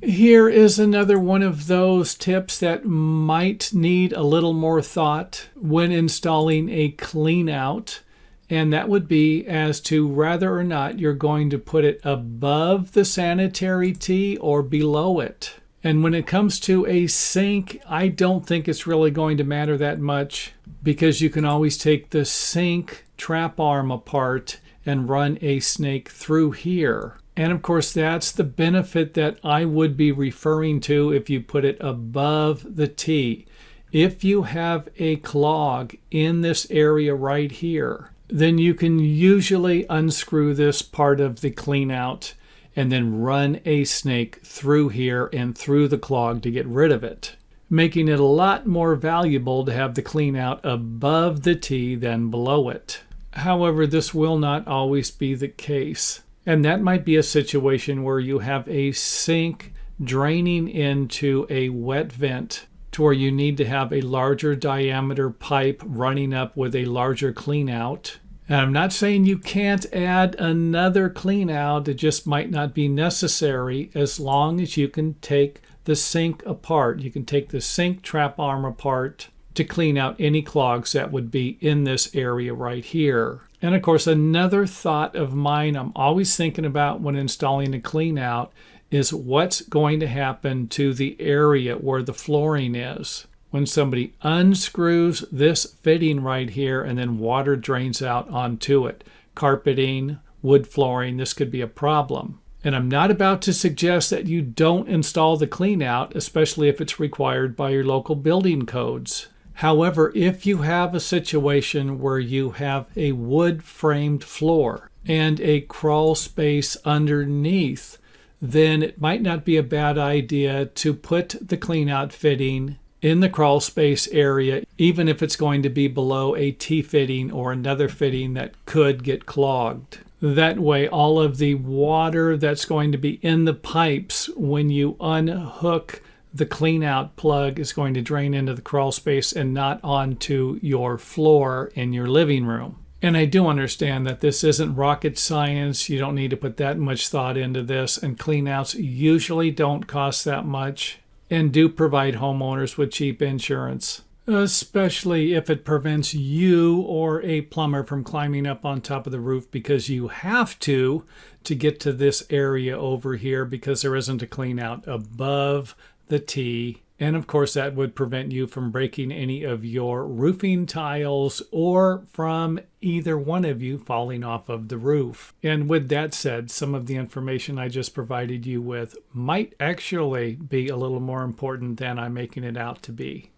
Here is another one of those tips that might need a little more thought when installing a clean out. And that would be as to whether or not you're going to put it above the sanitary tee or below it. And when it comes to a sink, I don't think it's really going to matter that much because you can always take the sink trap arm apart and run a snake through here. And of course, that's the benefit that I would be referring to if you put it above the tee. If you have a clog in this area right here, then you can usually unscrew this part of the clean out and then run a snake through here and through the clog to get rid of it, making it a lot more valuable to have the clean out above the tee than below it. However, this will not always be the case. And that might be a situation where you have a sink draining into a wet vent to where you need to have a larger diameter pipe running up with a larger clean out. And I'm not saying you can't add another clean out, it just might not be necessary as long as you can take the sink apart. You can take the sink trap arm apart to clean out any clogs that would be in this area right here. And of course, another thought of mine I'm always thinking about when installing a clean out is what's going to happen to the area where the flooring is. When somebody unscrews this fitting right here and then water drains out onto it. Carpeting, wood flooring, this could be a problem. And I'm not about to suggest that you don't install the clean out, especially if it's required by your local building codes. However, if you have a situation where you have a wood framed floor and a crawl space underneath, then it might not be a bad idea to put the clean out fitting in the crawl space area, even if it's going to be below a T-fitting or another fitting that could get clogged. That way, all of the water that's going to be in the pipes when you unhook the clean out plug is going to drain into the crawl space and not onto your floor in your living room. And I do understand that this isn't rocket science. You don't need to put that much thought into this, and clean outs usually don't cost that much and do provide homeowners with cheap insurance, especially if it prevents you or a plumber from climbing up on top of the roof because you have to get to this area over here because there isn't a clean out above the tee. And of course, that would prevent you from breaking any of your roofing tiles or from either one of you falling off of the roof. And with that said, some of the information I just provided you with might actually be a little more important than I'm making it out to be.